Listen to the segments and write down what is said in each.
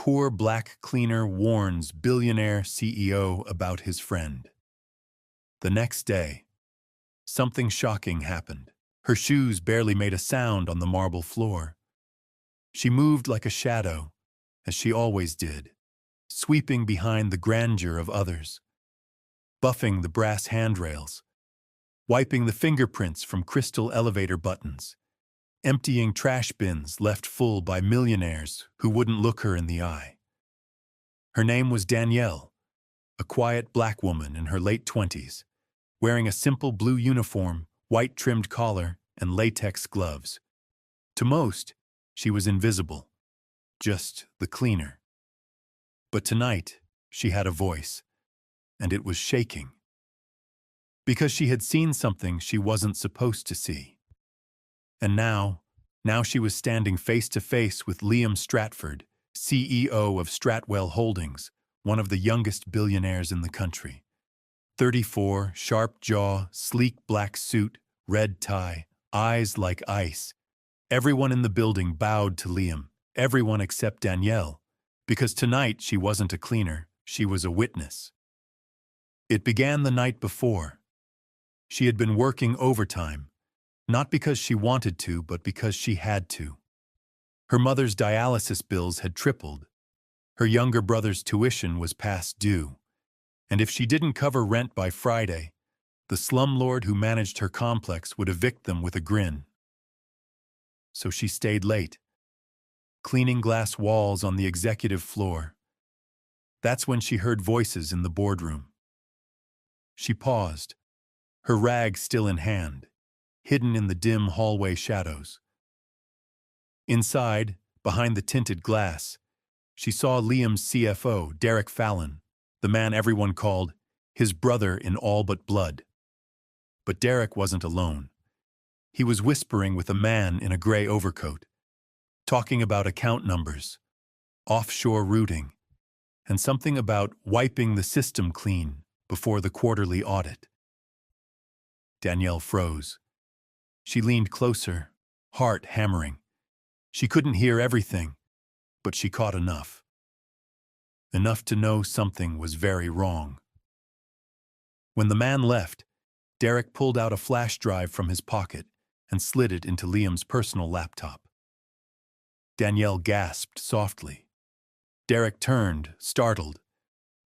Poor black cleaner warns billionaire CEO about his friend. The next day, something shocking happened. Her shoes barely made a sound on the marble floor. She moved like a shadow, as she always did, sweeping behind the grandeur of others, buffing the brass handrails, wiping the fingerprints from crystal elevator buttons, emptying trash bins left full by millionaires who wouldn't look her in the eye. Her name was Danielle, a quiet black woman in her late 20s, wearing a simple blue uniform, white-trimmed collar, and latex gloves. To most, she was invisible, just the cleaner. But tonight, she had a voice, and it was shaking. Because she had seen something she wasn't supposed to see. And now she was standing face to face with Liam Stratford, CEO of Stratwell Holdings, one of the youngest billionaires in the country. 34, sharp jaw, sleek black suit, red tie, eyes like ice. Everyone in the building bowed to Liam, everyone except Danielle, because tonight she wasn't a cleaner, she was a witness. It began the night before. She had been working overtime, not because she wanted to, but because she had to. Her mother's dialysis bills had tripled. Her younger brother's tuition was past due. And if she didn't cover rent by Friday, the slumlord who managed her complex would evict them with a grin. So she stayed late, cleaning glass walls on the executive floor. That's when she heard voices in the boardroom. She paused, her rag still in hand, hidden in the dim hallway shadows. Inside, behind the tinted glass, she saw Liam's CFO, Derek Fallon, the man everyone called his brother in all but blood. But Derek wasn't alone. He was whispering with a man in a gray overcoat, talking about account numbers, offshore routing, and something about wiping the system clean before the quarterly audit. Danielle froze. She leaned closer, heart hammering. She couldn't hear everything, but she caught enough. Enough to know something was very wrong. When the man left, Derek pulled out a flash drive from his pocket and slid it into Liam's personal laptop. Danielle gasped softly. Derek turned, startled,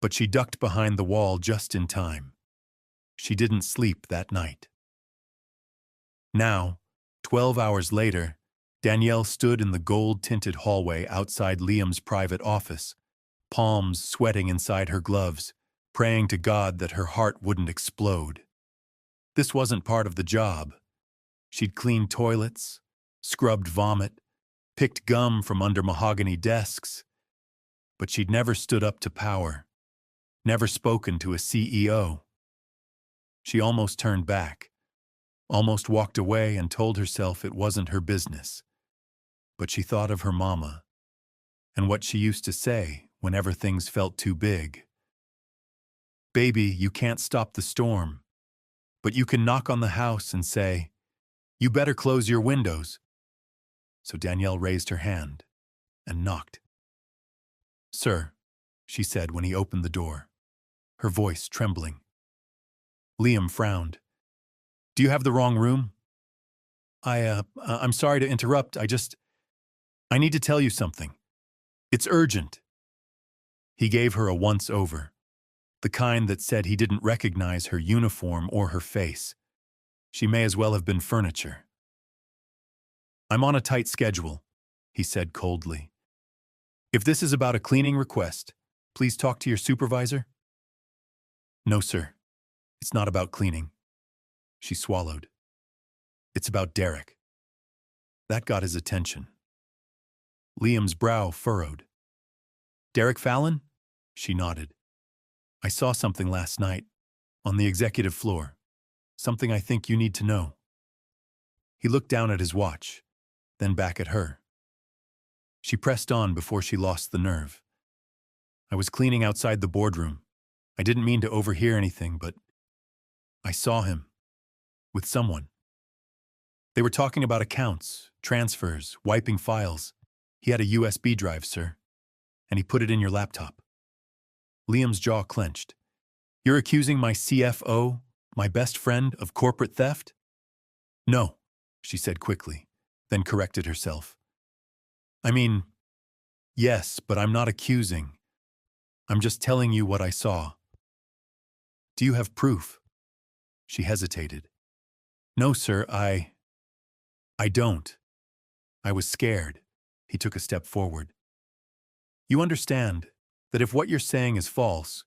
but she ducked behind the wall just in time. She didn't sleep that night. Now, 12 hours later, Danielle stood in the gold-tinted hallway outside Liam's private office, palms sweating inside her gloves, praying to God that her heart wouldn't explode. This wasn't part of the job. She'd cleaned toilets, scrubbed vomit, picked gum from under mahogany desks, but she'd never stood up to power, never spoken to a CEO. She almost turned back, almost walked away and told herself it wasn't her business. But she thought of her mama, and what she used to say whenever things felt too big. Baby, you can't stop the storm, but you can knock on the house and say, you better close your windows. So Danielle raised her hand and knocked. Sir, she said when he opened the door, her voice trembling. Liam frowned. Do you have the wrong room? I'm sorry to interrupt. I need to tell you something. It's urgent. He gave her a once-over, the kind that said he didn't recognize her uniform or her face. She may as well have been furniture. I'm on a tight schedule, he said coldly. If this is about a cleaning request, please talk to your supervisor. No, sir. It's not about cleaning. She swallowed. It's about Derek. That got his attention. Liam's brow furrowed. Derek Fallon? She nodded. I saw something last night, on the executive floor. Something I think you need to know. He looked down at his watch, then back at her. She pressed on before she lost the nerve. I was cleaning outside the boardroom. I didn't mean to overhear anything, but I saw him. With someone. They were talking about accounts, transfers, wiping files. He had a USB drive, sir. and he put it in your laptop. Liam's jaw clenched. You're accusing my CFO, my best friend, of corporate theft? No, she said quickly, then corrected herself. I mean, yes, but I'm not accusing. I'm just telling you what I saw. Do you have proof? She hesitated. No, sir, I don't. I was scared. He took a step forward. You understand that if what you're saying is false,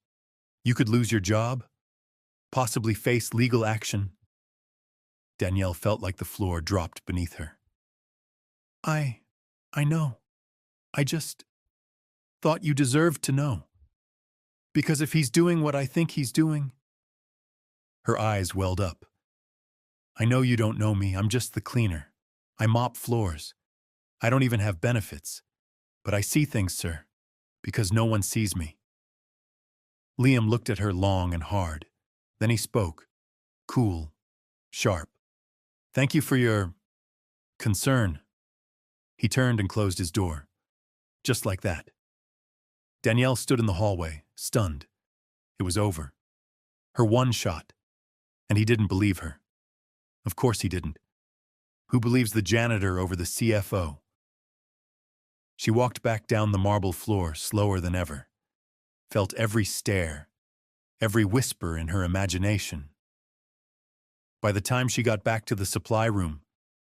you could lose your job, possibly face legal action. Danielle felt like the floor dropped beneath her. I know. I just thought you deserved to know. Because if he's doing what I think he's doing... Her eyes welled up. I know you don't know me, I'm just the cleaner. I mop floors. I don't even have benefits. But I see things, sir, because no one sees me. Liam looked at her long and hard. Then he spoke, cool, sharp. Thank you for your concern. He turned and closed his door. Just like that. Danielle stood in the hallway, stunned. It was over. Her one shot. And he didn't believe her. Of course he didn't. Who believes the janitor over the CFO? She walked back down the marble floor slower than ever, felt every stare, every whisper in her imagination. By the time she got back to the supply room,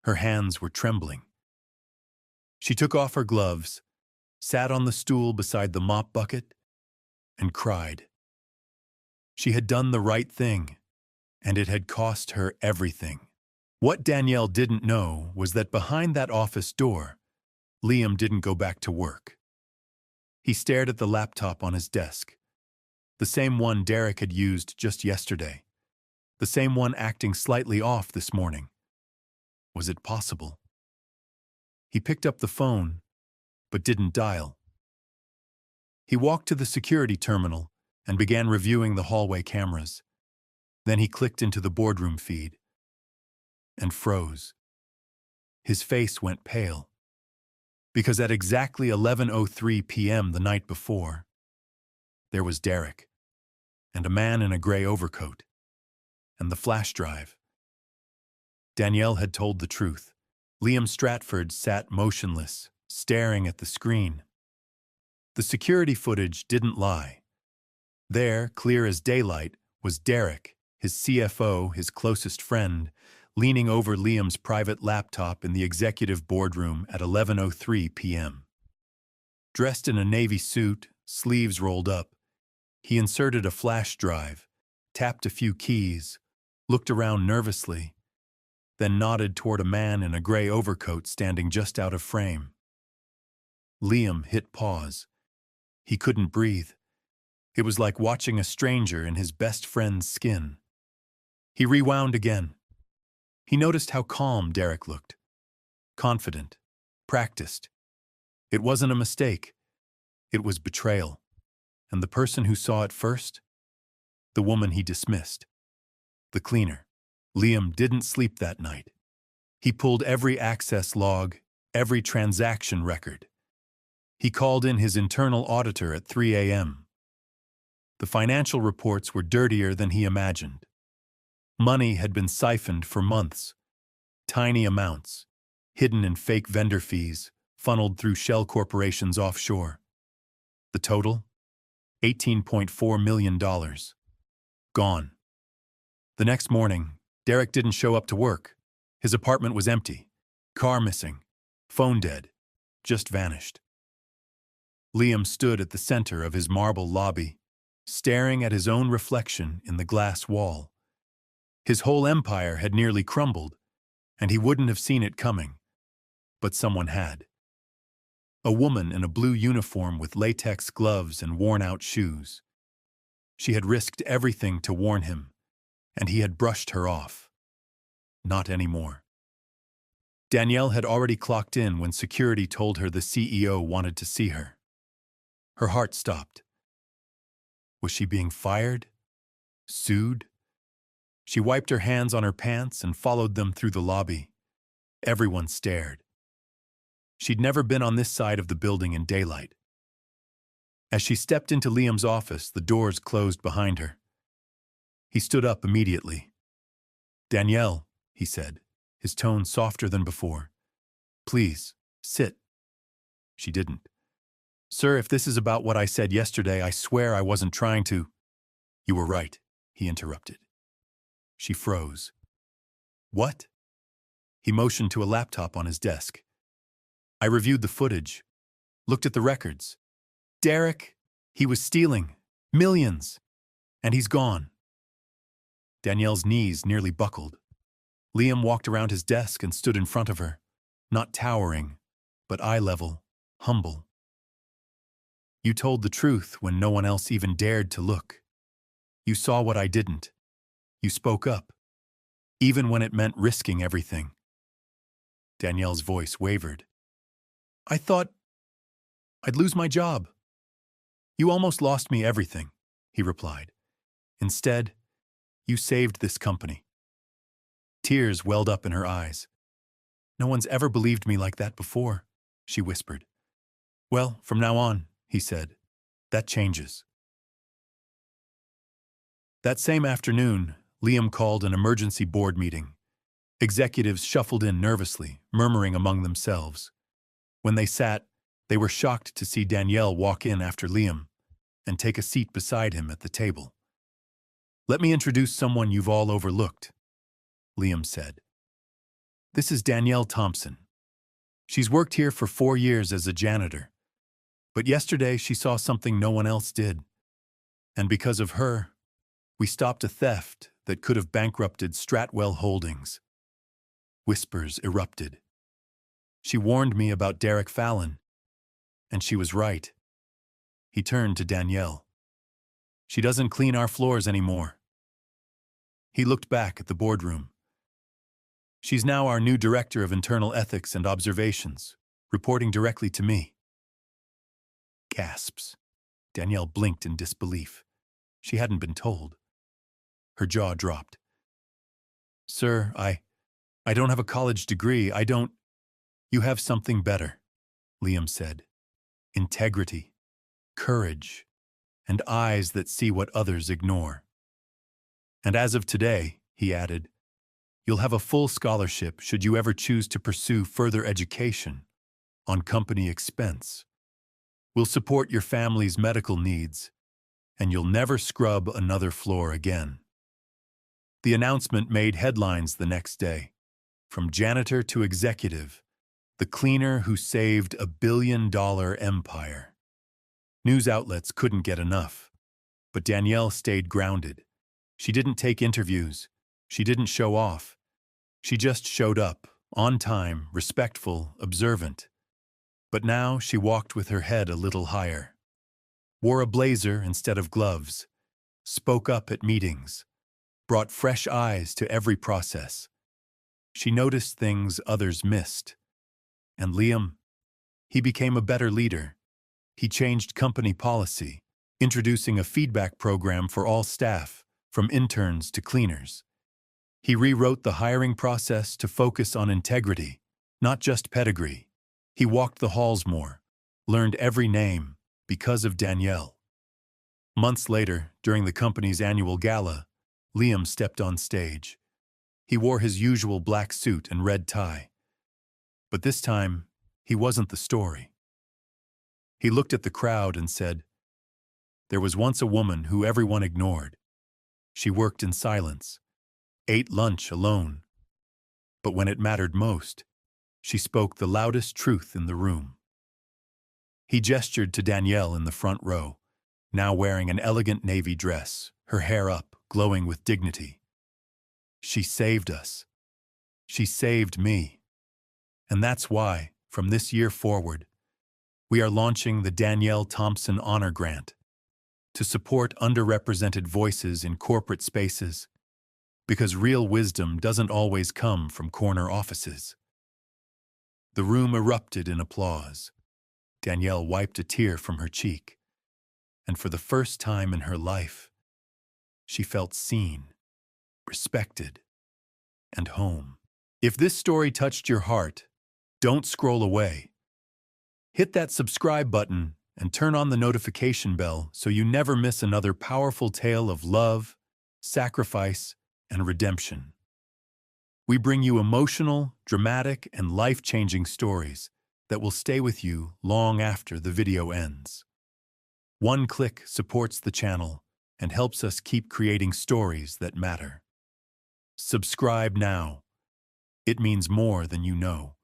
her hands were trembling. She took off her gloves, sat on the stool beside the mop bucket, and cried. She had done the right thing, and it had cost her everything. What Danielle didn't know was that behind that office door, Liam didn't go back to work. He stared at the laptop on his desk, the same one Derek had used just yesterday, the same one acting slightly off this morning. Was it possible? He picked up the phone, but didn't dial. He walked to the security terminal and began reviewing the hallway cameras. Then he clicked into the boardroom feed and froze. His face went pale. Because at exactly 11:03 p.m. the night before, there was Derek, and a man in a gray overcoat, and the flash drive. Danielle had told the truth. Liam Stratford sat motionless, staring at the screen. The security footage didn't lie. There, clear as daylight, was Derek, his CFO, his closest friend, leaning over Liam's private laptop in the executive boardroom at 11:03 p.m. Dressed in a navy suit, sleeves rolled up, he inserted a flash drive, tapped a few keys, looked around nervously, then nodded toward a man in a gray overcoat standing just out of frame. Liam hit pause. He couldn't breathe. It was like watching a stranger in his best friend's skin. He rewound again. He noticed how calm Derek looked. Confident. Practiced. It wasn't a mistake. It was betrayal. And the person who saw it first? The woman he dismissed. The cleaner. Liam didn't sleep that night. He pulled every access log, every transaction record. He called in his internal auditor at 3 a.m. The financial reports were dirtier than he imagined. Money had been siphoned for months. Tiny amounts, hidden in fake vendor fees, funneled through shell corporations offshore. The total? $18.4 million. Gone. The next morning, Derek didn't show up to work. His apartment was empty. Car missing. Phone dead. Just vanished. Liam stood at the center of his marble lobby, staring at his own reflection in the glass wall. His whole empire had nearly crumbled, and he wouldn't have seen it coming. But someone had. A woman in a blue uniform with latex gloves and worn-out shoes. She had risked everything to warn him, and he had brushed her off. Not anymore. Danielle had already clocked in when security told her the CEO wanted to see her. Her heart stopped. Was she being fired? Sued? She wiped her hands on her pants and followed them through the lobby. Everyone stared. She'd never been on this side of the building in daylight. As she stepped into Liam's office, the doors closed behind her. He stood up immediately. "Danielle," he said, his tone softer than before. "Please, sit." She didn't. "Sir, if this is about what I said yesterday, I swear I wasn't trying to—" "You were right," he interrupted. She froze. "What?" He motioned to a laptop on his desk. "I reviewed the footage, looked at the records. Derek, he was stealing millions, and he's gone." Danielle's knees nearly buckled. Liam walked around his desk and stood in front of her, not towering, but eye-level, humble. "You told the truth when no one else even dared to look. You saw what I didn't. You spoke up, even when it meant risking everything." Danielle's voice wavered. "I thought I'd lose my job." "You almost lost me everything," he replied. "Instead, you saved this company." Tears welled up in her eyes. "No one's ever believed me like that before," she whispered. "Well, from now on," he said, "that changes." That same afternoon, Liam called an emergency board meeting. Executives shuffled in nervously, murmuring among themselves. When they sat, they were shocked to see Danielle walk in after Liam and take a seat beside him at the table. "Let me introduce someone you've all overlooked," Liam said. "This is Danielle Thompson. She's worked here for 4 years as a janitor. But yesterday she saw something no one else did. And because of her, we stopped a theft that could have bankrupted Stratwell Holdings." Whispers erupted. "She warned me about Derek Fallon, and she was right." He turned to Danielle. "She doesn't clean our floors anymore." He looked back at the boardroom. "She's now our new Director of Internal Ethics and Observations, reporting directly to me." Gasps. Danielle blinked in disbelief. She hadn't been told. Her jaw dropped. "Sir, I don't have a college degree. I don't—" "You have something better," Liam said. "Integrity, courage, and eyes that see what others ignore. And as of today," he added, "you'll have a full scholarship should you ever choose to pursue further education on company expense. We'll support your family's medical needs, and you'll never scrub another floor again." The announcement made headlines the next day. From janitor to executive, the cleaner who saved a billion-dollar empire. News outlets couldn't get enough, but Danielle stayed grounded. She didn't take interviews. She didn't show off. She just showed up, on time, respectful, observant. But now she walked with her head a little higher, wore a blazer instead of gloves, spoke up at meetings, brought fresh eyes to every process. She noticed things others missed. And Liam, he became a better leader. He changed company policy, introducing a feedback program for all staff, from interns to cleaners. He rewrote the hiring process to focus on integrity, not just pedigree. He walked the halls more, learned every name, because of Danielle. Months later, during the company's annual gala, Liam stepped on stage. He wore his usual black suit and red tie. But this time, he wasn't the story. He looked at the crowd and said, "There was once a woman who everyone ignored. She worked in silence, ate lunch alone. But when it mattered most, she spoke the loudest truth in the room." He gestured to Danielle in the front row, now wearing an elegant navy dress, her hair up, glowing with dignity. "She saved us. She saved me. And that's why, from this year forward, we are launching the Danielle Thompson Honor Grant to support underrepresented voices in corporate spaces, because real wisdom doesn't always come from corner offices." The room erupted in applause. Danielle wiped a tear from her cheek, and for the first time in her life, she felt seen, respected, and home. If this story touched your heart, don't scroll away. Hit that subscribe button and turn on the notification bell so you never miss another powerful tale of love, sacrifice, and redemption. We bring you emotional, dramatic, and life-changing stories that will stay with you long after the video ends. One click supports the channel and helps us keep creating stories that matter. Subscribe now. It means more than you know.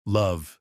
Love,